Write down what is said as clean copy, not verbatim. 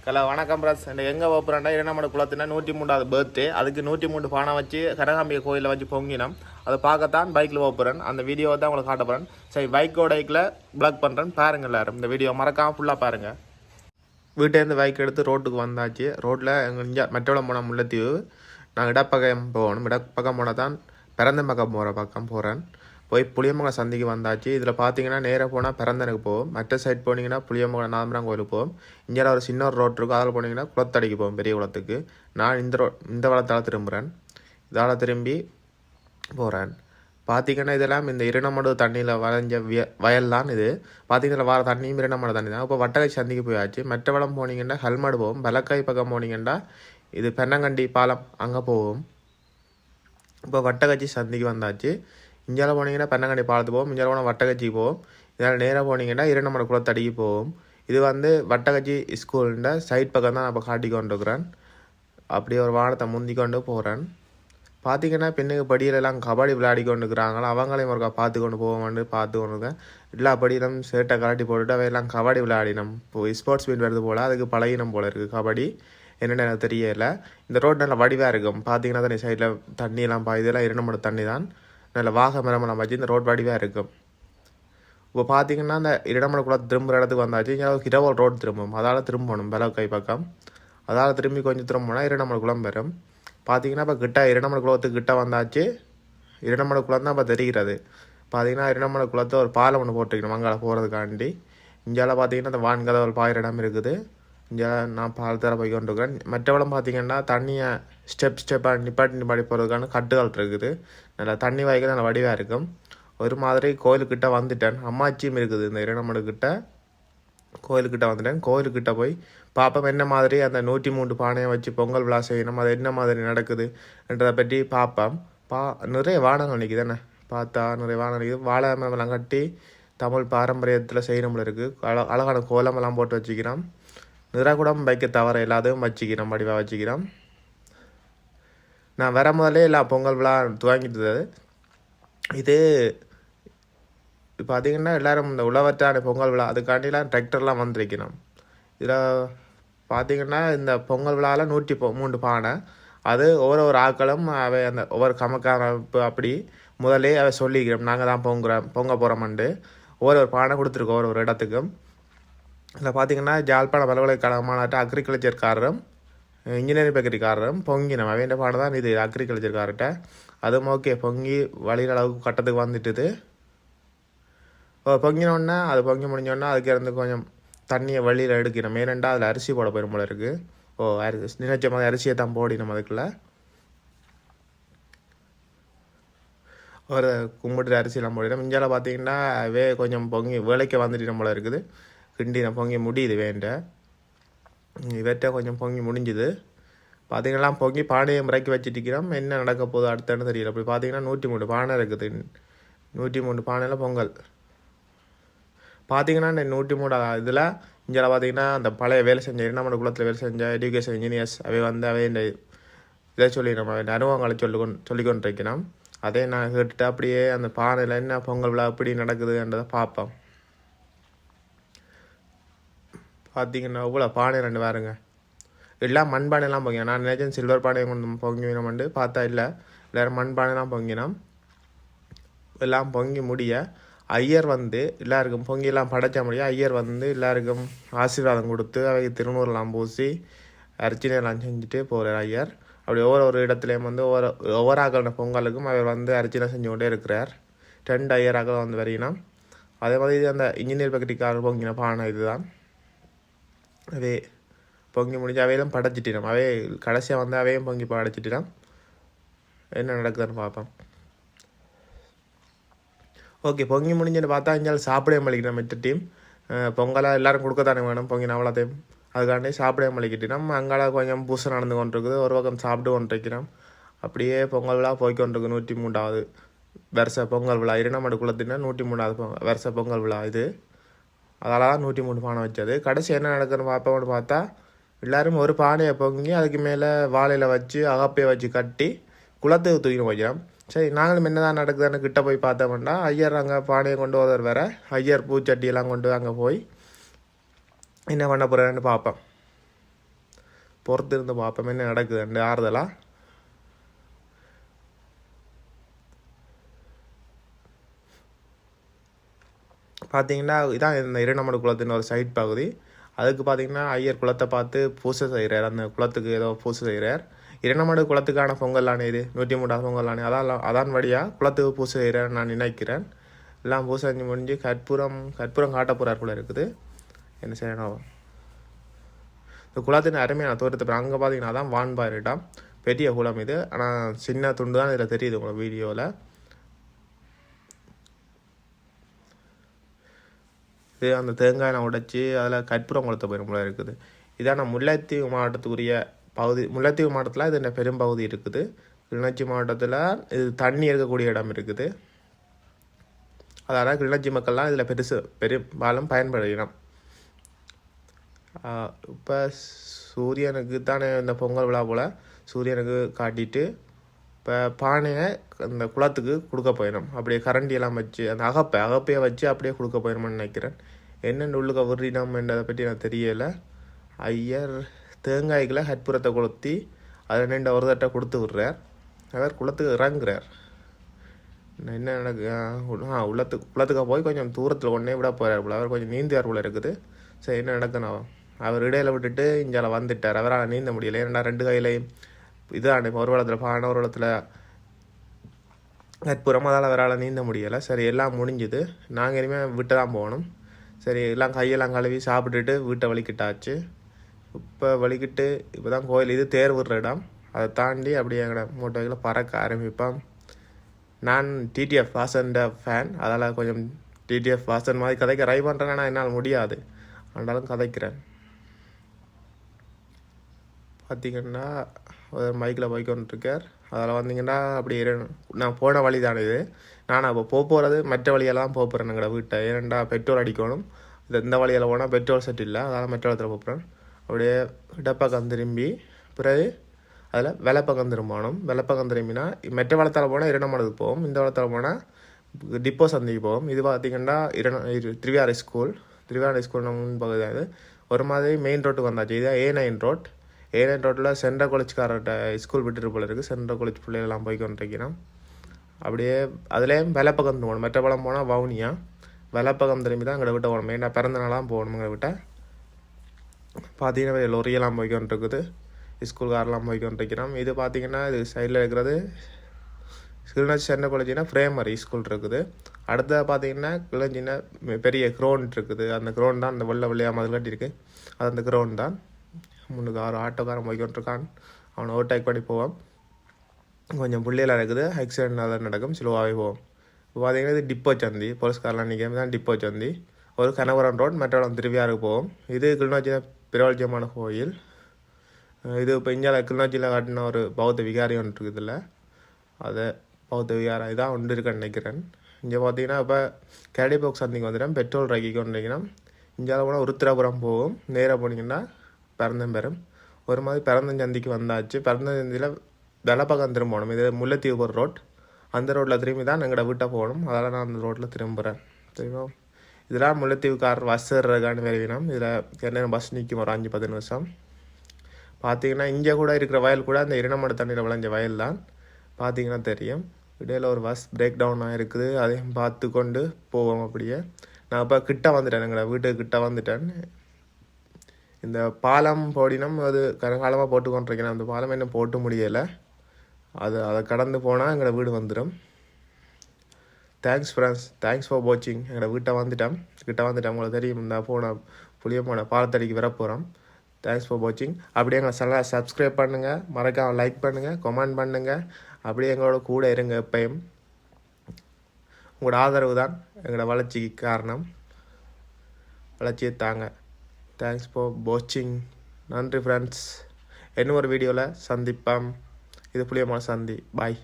கலா வணக்கம் பிரஸ். எங்கே போகிறேன்டா இரணமடு குளத்தினா 103வது பர்த்டே. அதுக்கு 103 பானை வச்சு கனகாம்பிகை கோயிலில் வச்சு பொங்கினோம். அதை பார்க்கத்தான் பைக்கில் போகிறேன். அந்த வீடியோவை தான் உங்களுக்கு காட்ட போகிறேன். சரி, பைக்கோடைக்கில் பிளாக் பண்ணுறேன் பாருங்கள். எல்லாரும் இந்த வீடியோ மறக்காமல் ஃபுல்லாக பாருங்கள். வீட்டிலேருந்து பைக் எடுத்து ரோட்டுக்கு வந்தாச்சு. ரோட்டில் எங்கள் இங்கே மெட்டோளம் போன முல்லைத்தீவு. நான் இடப்பக்கம் போகணும். இடப்பக்கம் போனால் தான் பிறந்தம்பக்கம் போகிற பக்கம் போகிறேன். போய் புளியமங்கலம் சந்திக்கு வந்தாச்சு. இதில் பார்த்தீங்கன்னா நேராக போனால் பிறந்தனுக்கு போகும். மற்ற சைட் போனீங்கன்னா புளியமங்கலம் நாதம்பரம் கோயிலுக்கு போகும். இங்கே ஒரு சின்ன ஒரு ரோட் இருக்கும். அதில் போனீங்கன்னா குளத்தடிக்கு போகும், பெரிய குளத்துக்கு. நான் இந்த வளத்தால் திரும்புகிறேன். இதால் திரும்பி போகிறேன். பார்த்திங்கன்னா இதெல்லாம் இந்த இரணமடு தண்ணியில் வளைஞ்ச வயல் தான் இது. பார்த்திங்கன்னா வர தண்ணியும் இரணமடு தண்ணி தான். இப்போ வட்டகை சந்திக்கு போயாச்சு. மெட்ட வளம் போனீங்கன்னா ஹெல்மெட் போகும். வெலக்காய் பக்கம் போனீங்கன்னா இது பெண்ணங்கண்டி பாலம் அங்கே போகும். இப்போ வட்டகச்சி சந்திக்கு வந்தாச்சு. இஞ்சால போனீங்கன்னா பெண்ணங்கண்டி பாலத்துக்கு போகும். இஞ்சால போனால் வட்டகச்சிக்கு போகும். இதனால் நேராக போனீங்கன்னா இரணமடு குளத்தடிக்கு போகும். இது வட்டகச்சி ஸ்கூலுண்ட சைட் பக்கம் தான் நான் இப்போ காட்டி கொண்டுருக்கிறேன். அப்படியே ஒரு வானத்தை முந்தி கொண்டு போகிறேன். பார்த்திங்கன்னா பெண்ணுக்கு படியிலெல்லாம் கபடி விளையாடி கொண்டுருக்குறாங்களோ அவங்களையும் ஒருக்கா பார்த்து கொண்டு போவோம்னு பார்த்து கொண்டுருக்கேன். எல்லா படியிலும் சேட்டை கலாட்டி போட்டுட்டு அவையெல்லாம் கபடி விளையாடினோம். இப்போ ஸ்போர்ட்ஸ் மீட் வருது போல், அதுக்கு பழகினம் போல் இருக்குது கபடி. என்னென்னு எனக்கு தெரியலை. இந்த ரோடு நல்லா வடிவாக இருக்கும். பார்த்திங்கன்னா தண்ணி சைடில் தண்ணியெல்லாம் இதெல்லாம் இரணமடு தண்ணி தான். நல்ல வாக மரமெல்லாம் வச்சு இந்த ரோட் வடிவாக இருக்கும். இப்போ பார்த்தீங்கன்னா இந்த இரணமடு குளம் திரும்புகிற இடத்துக்கு வந்தாச்சு. இங்கே இரவல் ரோடு திரும்பும். அதால் திரும்பணும் வெலக்கை பக்கம். அதால் திரும்பி கொஞ்சம் திரும்பினா இரணமடு குளம் வரும். பார்த்தீங்கன்னா இப்போ இரணமடு குளத்துக்கு கிட்ட வந்தாச்சு. இரணமடு குளம் தான் இப்போ தெரிகிறது. பார்த்தீங்கன்னா இரணமடு குளத்தை ஒரு பாலம் ஒன்று போட்டுக்கணும் அங்கே போகிறதுக்காண்டி. இங்கேலாம் பார்த்தீங்கன்னா இந்த வான்கதவல் பாயிற இடம் இருக்குது. இங்கே நான் பாலத்தில் போய் கொண்டிருக்கிறேன். மற்றவளம் பார்த்திங்கன்னா தண்ணியை ஸ்டெப்பாக நிப்பாட்டி போகிறதுக்கான கட்டுகள் இருக்குது. நல்லா தண்ணி வாய்க்கு நல்லா வடிவாக இருக்கும். ஒரு மாதிரி கோயிலுக்கிட்ட வந்துட்டேன். அம்மாச்சியும் இருக்குது இந்த இரணமடுக்கிட்ட. கோயிலுக்கிட்ட வந்துட்டேன். கோயிலுக்கிட்ட போய் பார்ப்போம் என்ன மாதிரி அந்த 103 பானையை வச்சு பொங்கல் விழா செய்யணும், அது என்ன மாதிரி நடக்குது என்றதை பற்றி பார்ப்போம். நிறைய வானங்கள் நிற்கிது தானே. பார்த்தா நிறைய வானம் நிற்கிது. வாழை மரமெல்லாம் கட்டி தமிழ் பாரம்பரியத்தில் செய்யணும்ல இருக்குது. அழகான கோலமெல்லாம் போட்டு வச்சுக்கிறோம். நிறகுடம் வைக்க தவிர எல்லாத்தையும் வச்சுக்கிறோம், வடிவாக வச்சுக்கிறோம். நான் வர முதலே எல்லா பொங்கல் விழா துவங்கிட்டது. இது பார்த்திங்கன்னா எல்லோரும் இந்த உழவற்றான பொங்கல் விழா அதுக்காண்டிலாம் டிராக்டர்லாம் வந்திருக்கணும். இதில் பார்த்திங்கன்னா இந்த பொங்கல் விழாவில் 103 பானை. அது ஒவ்வொரு ஆக்களும் அவை அந்த ஒவ்வொரு கமக்காரப்பு அப்படி முதலே அவை சொல்லிக்கிறோம். நாங்கள் தான் பொங்க போகிறோம்ண்டு ஒவ்வொரு பானை கொடுத்துருக்கோம் ஒரு இடத்துக்கும். இதில் பார்த்திங்கன்னா ஜாழ்ப்பாணம் பல்கலைக்கழகமானட்ட அக்ரிகல்ச்சர்காரரும் இன்ஜினியரிங் பேக்கரிக்காரரும் பொங்கினோம். அவன் பாடம் தான் இது அக்ரிகல்ச்சர்கார்ட்ட. அதுவும் ஓகே பொங்கி வழியில் அளவுக்கு கட்டத்துக்கு வந்துட்டுது. பொங்கினோடனே அது பொங்கி முடிஞ்சோடனே அதுக்கு இருந்து கொஞ்சம் தண்ணியை வழியில் எடுக்கணும். மேலண்டா அதில் அரிசி போட போயிடும் போல இருக்குது. நினைச்ச மாதிரி அரிசியை தான் போடினோம். அதுக்குள்ளே ஒரு கும்பிட்டு அரிசியெல்லாம் போடினோம். இஞ்சால பார்த்திங்கன்னா கொஞ்சம் பொங்கி வேலைக்கு வந்துட்டு போல இருக்குது. கிண்டி நான் பொங்கி முடியுது வேண்ட இவற்றை கொஞ்சம் பொங்கி முடிஞ்சுது. பார்த்திங்கன்னா பொங்கி பானையை முறைக்கி வச்சுட்டிக்கிறோம். என்ன நடக்க போகுது அடுத்தன்னு தெரியல. அப்படி பார்த்திங்கன்னா 103 பானை இருக்குது. 103 பானையில் பொங்கல். பார்த்திங்கன்னா இந்த 103 இதில் இங்கே பார்த்திங்கன்னா அந்த பழைய வேலை செஞ்ச இரணமடு குளத்தில் வேலை செஞ்ச எஜுகேஷன் இன்ஜினியர்ஸ் அவை இந்த இதை சொல்லி நம்ம அனுபவங்களை சொல்லிக்கொண்டு இருக்கணும். அதே நான் கேட்டுட்டு அப்படியே அந்த பானையில் என்ன பொங்கல் விழா எப்படி நடக்குதுன்றதை பார்ப்போம். பார்த்திங்கன்னா இவ்வளோ பானை 2 வேறுங்க. எல்லாம் மண்பானைலாம் பொங்கினோம். நான் நினைச்சேன் சில்வர் பானையை கொண்டு பொங்கினோம்ண்டு பார்த்தா இல்லை, எல்லோரும் மண்பானைலாம் பொங்கினோம். எல்லாம் பொங்கி முடிய ஐயர் எல்லாருக்கும் பொங்கியெல்லாம் படைச்ச முடியும். ஐயர் எல்லாருக்கும் ஆசீர்வாதம் கொடுத்து அவை திருநூறுலாம் பூசி அர்ச்சனையெல்லாம் செஞ்சுட்டு போகிறார் ஐயர். அப்படி ஒவ்வொரு இடத்துலையும் ஒவ்வொரு ஆக்கள பொங்கலுக்கும் அவர் அர்ச்சனை செஞ்சு கொண்டே இருக்கிறார். 2 ஐயராக்கள் வரையினோம். அதே மாதிரி இது அந்த இன்ஜினியர் பேக்கரிக்காரர் பொங்கின பானை இதுதான். அவே பொங்கி முடிஞ்சு அவையெல்லாம் படைச்சிட்டினோம். அவே கடைசியாக அவையும் பொங்கி படைச்சிட்டினோம். என்ன நடக்குதுன்னு பார்ப்போம். ஓகே, பொங்கி முடிஞ்சுன்னு பார்த்தா இங்கே சாப்பிடவே மளிக்கணும். மற்ற டீம் பொங்கலாக எல்லோரும் கொடுக்கத்தானே வேணும். பொங்கின அவ்வளோத்தையும் அதுக்காண்டி சாப்பிடவே மளிக்கிட்டினோம். அங்கால கொஞ்சம் பூசை நடந்து கொண்டிருக்குது. ஒரு பக்கம் சாப்பிட்டு கொண்டிருக்கிறோம். அப்படியே பொங்கல் விழா போய்கொண்டிருக்கு. 103வது வருஷ பொங்கல் விழா. இரணமடு குளத்தினா 103வது வருஷ பொங்கல் விழா இது. அதால் தான் 103 பானை வச்சது. கடைசி என்ன நடக்குதுன்னு பார்ப்போம்னு பார்த்தா எல்லோரும் ஒரு பானையை பொங்கி அதுக்கு மேலே வாழையில் வச்சு அகப்பையை வச்சு கட்டி குளத்துக்கு தூக்கின்னு போய்க்கிறோம். சரி, நாங்களும் என்ன தான் நடக்குதுன்னு கிட்ட போய் பார்த்தோம்னா ஐயர் அங்கே பானையை கொண்டு வருவார். வேறு ஐயர் பூச்சட்டியெல்லாம் கொண்டு அங்கே போய் என்ன பண்ண போகிறேன்னு பார்ப்பேன். பொறுத்து இருந்து பார்ப்போம் என்ன நடக்குது ஆறுதலாக. பார்த்தீங்கன்னா இதான் இந்த இரணமடு குளத்தின் ஒரு சைட் பகுதி. அதுக்கு பார்த்தீங்கன்னா ஐயர் குளத்தை பார்த்து பூசை செய்கிறார், அந்த குளத்துக்கு ஏதோ பூசை செய்கிறார். இரணமடு குளத்துக்கான பொங்கலானே இது 103 பொங்கலானே அதான் வழியாக குளத்துக்கு பூசை செய்கிறார் நான் நினைக்கிறேன். எல்லாம் பூசை செஞ்சு முடிஞ்சு கற்பூரம் காட்ட போகிறார் போல இருக்குது. என்ன செய்யணும் இந்த குளத்தின் அருமையான தோட்டத்தை அங்கே பார்த்தீங்கன்னா தான் வான்பாரிடம் பெரிய குளம் இது. ஆனால் சின்ன துண்டு தான் இதில் தெரியுது உங்களை வீடியோவில். இது அந்த தேங்காயை உடைச்சி அதில் கற்பூரம் குளத்தை போயிடும் போல இருக்குது. இதான முல்லைத்தீவு மாவட்டத்துக்குரிய பகுதி. முல்லைத்தீவு மாவட்டத்தில் இது என்ன பெரும்பகுதி இருக்குது. கிளிநொச்சி மாவட்டத்தில் இது தண்ணி இருக்கக்கூடிய இடம் இருக்குது. அதனால் கிளிநொச்சி மக்கள்லாம் இதில் பெரும்பாலும் பயன்படுகிறோம். இப்போ சூரியனுக்கு தானே இந்த பொங்கல் விழா போல் சூரியனுக்கு காட்டிட்டு இப்போ பானையை அந்த குளத்துக்கு கொடுக்க போயிடும். அப்படியே கரண்டியெல்லாம் வச்சு அந்த அகப்பையை வச்சு அப்படியே கொடுக்க போயிடும்னு நினைக்கிறேன். என்னென்ன உள்ளுக்க விடுறினோம் என்றதை பற்றி எனக்கு தெரியலை. ஐயர் தேங்காய்களை கற்பூரத்தை கொளுத்தி அதை நின்று ஒரு தட்டை கொடுத்து விடுறார். அவர் குளத்துக்கு இறங்குறார். என்ன நடக்கு குளத்துக்கு போய் கொஞ்சம் தூரத்தில் ஒன்றே விட போகிறார் போல. அவர் கொஞ்சம் நீந்தியார் போல இருக்குது. சரி என்ன நடக்கணும், அவர் இடையில விட்டுட்டு இஞ்சால வந்துட்டார். அவரால் நீந்த முடியலை. ஏன்னா 2 கையிலையும் இதான ஒரு வளத்தில் பானை ஒரு வளத்தில் கற்பூரம், அதால் அவரால் நீந்த முடியலை. சரி எல்லாம் முடிஞ்சுது. நாங்கள் இனிமேல் விட்டு தான் போகணும். சரி எல்லாம் கையெல்லாம் கழுவி சாப்பிட்டுட்டு வீட்டை வலிக்கிட்டாச்சு. இப்போ வலிக்கிட்டு இப்போ தான் கோயில் இது தேர் விடுற இடம். அதை தாண்டி அப்படியே எங்களோட மோட்டோவில் பறக்க ஆரம்பிப்போம். நான் டிடிஎஃப் வாசன் ஃபேன், அதால் கொஞ்சம் டிடிஎஃப் வாசன் மாதிரி கதைக்க ட்ரை பண்ணுறேன்னா என்னால் முடியாது, ஆனாலும் கதைக்கிறேன். பார்த்திங்கன்னா ஒரு மைக்கில் போய்க்கொண்டிருக்கார். அதில் வந்தீங்கன்னா அப்படி நான் போன வழி தானே இது. நான் அப்போ போகிறது மற்ற வழியெல்லாம் போகிறேன் எங்களோட வீட்டை. ஏன்னா பெட்ரோல் அடிக்கணும். இந்த வழியில் போனால் பெட்ரோல் செட் இல்லை, அதனால் மற்ற இடத்துல போகிறேன். அப்படியே இடப்பக்கம் திரும்பி பிறகு அதில் வெள்ளப்பக்கம் திரும்பணும். வெள்ளப்பக்கம் திரும்பினா மெட்ட வளத்தால் போனால் இரணமடுக்கு போவோம். இந்த வளத்தால் போனால் டிப்போ சந்தைக்கு போவோம். இது பார்த்திங்கன்னா திருவியாரை ஸ்கூல் முன்பகுதி தான். இது ஒரு மாதிரி மெயின் ரோட்டுக்கு வந்தாச்சு. இதுதான் A9 ரோட். A9 ரோட்டில் சென்ட்ரல் காலேஜ்காரர்கிட்ட ஸ்கூல் விட்டுட்டு போல இருக்குது. சென்ட்ரல் காலேஜ் பிள்ளைகள்லாம் போய்க்கொண்டிருக்கிறோம். அப்படியே அதுலேயும் வெள்ளப்பக்கம் போகணும். மெட்ட பழம் போனால் வவுனியா, வெள்ளப்பக்கம் திரும்பி தான் எங்களை விட்ட போகணும். மெயினாக பிறந்த நாளாக போகணும் எங்களை விட்ட. பார்த்தீங்கன்னா லொரியெல்லாம் போய்க்கொண்டிருக்குது, ஸ்கூல்காரெலாம் போய்க்கொண்டிருக்கிறோம். இது பார்த்திங்கன்னா இது சைடில் இருக்கிறது கிளிநொச்சி சென்ட்ரல் காலேஜ்னா பிரைமரி ஸ்கூல் இருக்குது. அடுத்த பார்த்திங்கன்னா கிளிநொச்சின்னா பெரிய கிரவுண்ட் இருக்குது. அந்த கிரவுண்ட் தான் அந்த வெள்ளையாக மதில் கட்டியிருக்கு. அது அந்த கிரவுண்ட் தான். முன்னுக்கு 6 ஆட்டோக்காரன் போய்க்கொண்டிருக்கான். அவனை ஓவர்டேக் பண்ணி போவான். கொஞ்சம் புள்ளையில் இருக்குது. ஆக்சிடென்ட் தான் நடக்கும், ஸ்லோவாகவே போவோம். இப்போ பார்த்திங்கன்னா இது டிப்போ சந்தி. போலீஸ்காரெலாம் நிற்காம தான் டிப்போ சந்தி. ஒரு கனகவரம் ரோட் மெட்ரோலம் திருவியாருக்கு போவோம். இது கிளிநொச்சி பிரபலமான கோயில். இது இப்போ இந்தியாவில் கிளிநொச்சியில் காட்டின ஒரு பௌத்த விகாரி ஒன்று இருக்குது. இல்லை அதை பௌத்த விகாரம் இதான் ஒன்று இருக்குன்னு நினைக்கிறேன். இங்கே பார்த்தீங்கன்னா இப்போ கேடிபோக் சந்தைக்கு வந்துட்டேன். பெட்ரோல் ரக்கிக்கு வந்துட்டீங்கன்னா இந்தியாவில் போனால் உருத்திராபுரம் போகும். நேராக போனீங்கன்னா பெரும் ஒரு மாதிரி பிறந்தஞ்சந்திக்கு வந்தாச்சு. பிறந்தஞ்சந்தியில் வெள்ளப்பக்கம் திரும்பணும். இது முல்லைத்தீவு ரோட். அந்த ரோட்டில் திரும்பி தான் எங்களோட வீட்டை போகணும். அதனால் நான் அந்த ரோட்டில் திரும்புகிறேன். சரிங்களா? இதெல்லாம் முல்லைத்தீவுக்கார் பஸ் ஏறுறதுக்கான வேணும். இதில் என்ன பஸ் நிற்கும் ஒரு 5-10 நிமிஷம். பார்த்திங்கன்னா இங்கே கூட இருக்கிற வயல் கூட அந்த இரணமடு தண்ணியில் விளைஞ்ச வயல் தான். பார்த்திங்கன்னா தெரியும். இடையில் ஒரு பஸ் பிரேக் டவுன் ஆகிருக்குது. அதையும் பார்த்து கொண்டு போவோம். அப்படியே நான் இப்போ கிட்ட வந்துட்டேன், எங்களோட வீட்டுக்கு கிட்ட வந்துட்டேன். இந்த பாலம் போடினம் அது கரங்காலமாக போட்டு கொண்டிருக்கிறேன். அந்த பாலம் இன்னும் போட்டு முடியலை. அதை கடந்து போனால் எங்களோட வீடு வந்துடும். தேங்க்ஸ் ஃப்ரெண்ட்ஸ், தேங்க்ஸ் ஃபார் வாட்சிங். எங்களோட கிட்ட வந்துட்டேன். உங்களுக்கு தெரியும், இந்த புளியமான பாலத்தடிக்கு வர போகிறோம். தேங்க்ஸ் ஃபார் வாட்சிங். அப்படியே எங்களை சேனலை சப்ஸ்கிரைப் பண்ணுங்கள், மறக்காமல் லைக் பண்ணுங்கள், கமெண்ட் பண்ணுங்கள். அப்படியே எங்களோட கூட இருங்க. எப்பயும் உங்களோட ஆதரவு தான் எங்களோட வளர்ச்சிக்கு காரணம். வளர்ச்சியை தாங்க. தேங்க்ஸ் ஃபார் வாட்சிங். நன்றி ஃப்ரெண்ட்ஸ். இன்னும் ஒரு வீடியோவில் சந்திப்போம். இது புளியமான சந்தி. பாய்.